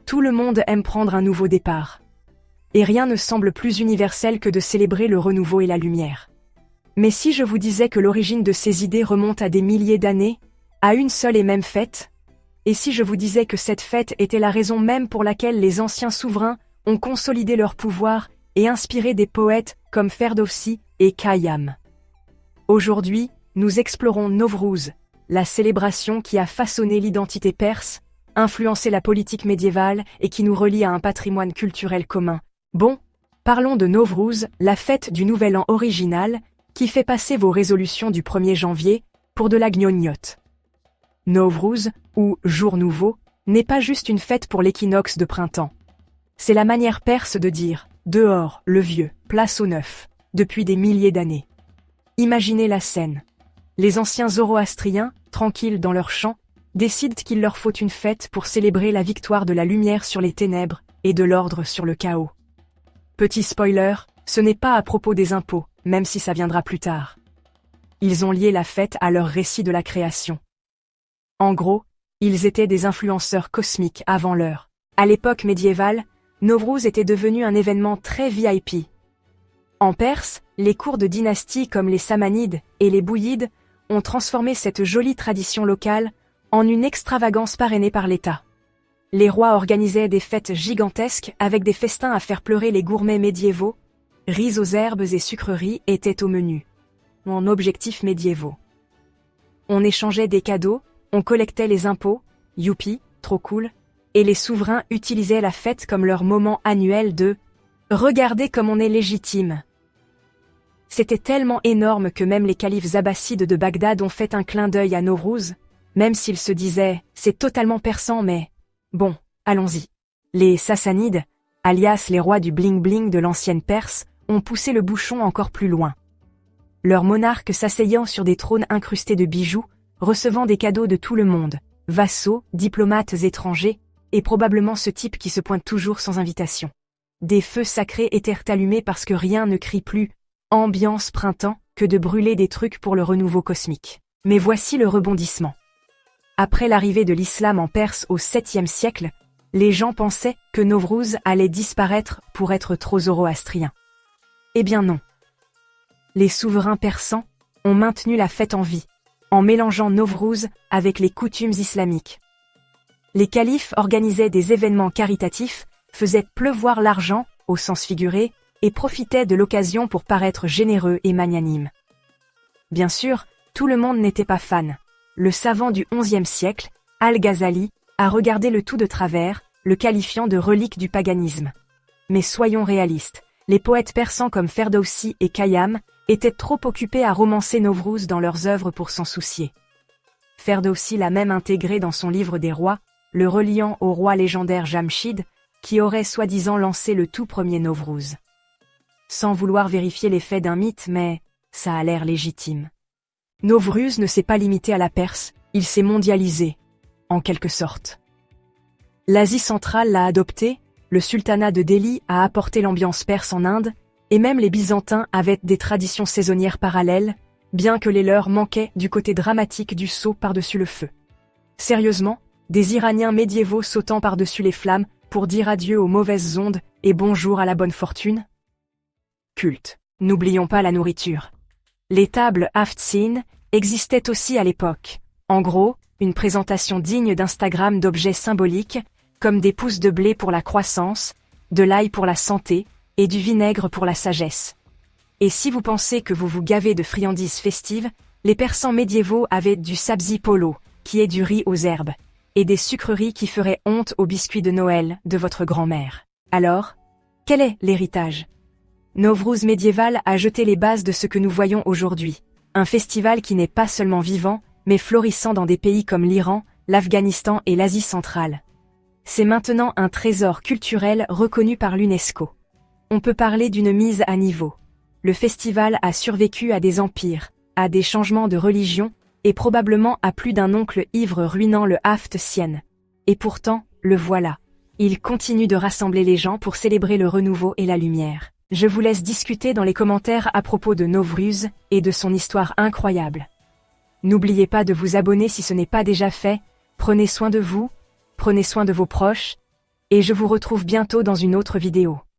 Tout le monde aime prendre un nouveau départ. Et rien ne semble plus universel que de célébrer le renouveau et la lumière. Mais si je vous disais que l'origine de ces idées remonte à des milliers d'années, à une seule et même fête, et si je vous disais que cette fête était la raison même pour laquelle les anciens souverains ont consolidé leur pouvoir et inspiré des poètes comme Ferdowsi et Khayyam. Aujourd'hui, nous explorons Nowruz, la célébration qui a façonné l'identité perse, influencé la politique médiévale et qui nous relie à un patrimoine culturel commun. Bon, parlons de Nowruz, la fête du Nouvel An original, qui fait passer vos résolutions du 1er janvier pour de la gnognotte. Nowruz, ou Jour Nouveau, n'est pas juste une fête pour l'équinoxe de printemps. C'est la manière perse de dire « dehors, le vieux, place au neuf », depuis des milliers d'années. Imaginez la scène. Les anciens zoroastriens, tranquilles dans leur champ, décident qu'il leur faut une fête pour célébrer la victoire de la lumière sur les ténèbres et de l'ordre sur le chaos. Petit spoiler, ce n'est pas à propos des impôts, même si ça viendra plus tard. Ils ont lié la fête à leur récit de la création. En gros, ils étaient des influenceurs cosmiques avant l'heure. À l'époque médiévale, Nowruz était devenu un événement très VIP. En Perse, les cours de dynasties comme les Samanides et les Bouyides ont transformé cette jolie tradition locale en une extravagance parrainée par l'État. Les rois organisaient des fêtes gigantesques avec des festins à faire pleurer les gourmets médiévaux. Riz aux herbes et sucreries étaient au menu, en objectifs médiévaux. On échangeait des cadeaux, on collectait les impôts, youpi, trop cool, et les souverains utilisaient la fête comme leur moment annuel de « regardez comme on est légitime ». C'était tellement énorme que même les califes abbassides de Bagdad ont fait un clin d'œil à Nowruz, même s'ils se disaient « c'est totalement persan mais… bon, allons-y ». Les Sassanides, alias les rois du bling-bling de l'ancienne Perse, ont poussé le bouchon encore plus loin. Leurs monarques s'asseyant sur des trônes incrustés de bijoux, recevant des cadeaux de tout le monde, vassaux, diplomates étrangers, et probablement ce type qui se pointe toujours sans invitation. Des feux sacrés étaient allumés parce que rien ne crie plus « ambiance printemps » que de brûler des trucs pour le renouveau cosmique. Mais voici le rebondissement. Après l'arrivée de l'islam en Perse au 7e siècle, les gens pensaient que Nowruz allait disparaître pour être trop zoroastrien. Eh bien non. Les souverains persans ont maintenu la fête en vie, en mélangeant Nowruz avec les coutumes islamiques. Les califes organisaient des événements caritatifs, faisaient pleuvoir l'argent, au sens figuré, et profitaient de l'occasion pour paraître généreux et magnanimes. Bien sûr, tout le monde n'était pas fan. Le savant du XIe siècle, Al-Ghazali, a regardé le tout de travers, le qualifiant de relique du paganisme. Mais soyons réalistes, les poètes persans comme Ferdowsi et Khayyam étaient trop occupés à romancer Nowruz dans leurs œuvres pour s'en soucier. Ferdowsi l'a même intégré dans son livre des rois, le reliant au roi légendaire Jamshid, qui aurait soi-disant lancé le tout premier Nowruz. Sans vouloir vérifier les faits d'un mythe, mais ça a l'air légitime. Nowruz ne s'est pas limité à la Perse, il s'est mondialisé, en quelque sorte. L'Asie centrale l'a adopté, le sultanat de Delhi a apporté l'ambiance perse en Inde, et même les Byzantins avaient des traditions saisonnières parallèles, bien que les leurs manquaient du côté dramatique du saut par-dessus le feu. Sérieusement, des Iraniens médiévaux sautant par-dessus les flammes pour dire adieu aux mauvaises ondes et bonjour à la bonne fortune? Culte. N'oublions pas la nourriture. Les tables Aftsin existaient aussi à l'époque. En gros, une présentation digne d'Instagram d'objets symboliques, comme des pousses de blé pour la croissance, de l'ail pour la santé, et du vinaigre pour la sagesse. Et si vous pensez que vous vous gavez de friandises festives, les Persans médiévaux avaient du sabzi polo, qui est du riz aux herbes, et des sucreries qui feraient honte aux biscuits de Noël de votre grand-mère. Alors, quel est l'héritage? Nowruz médiéval a jeté les bases de ce que nous voyons aujourd'hui, un festival qui n'est pas seulement vivant, mais florissant dans des pays comme l'Iran, l'Afghanistan et l'Asie centrale. C'est maintenant un trésor culturel reconnu par l'UNESCO. On peut parler d'une mise à niveau. Le festival a survécu à des empires, à des changements de religion, et probablement à plus d'un oncle ivre ruinant le Aftien. Et pourtant, le voilà. Il continue de rassembler les gens pour célébrer le renouveau et la lumière. Je vous laisse discuter dans les commentaires à propos de Nowruz et de son histoire incroyable. N'oubliez pas de vous abonner si ce n'est pas déjà fait, prenez soin de vous, prenez soin de vos proches, Et je vous retrouve bientôt dans une autre vidéo.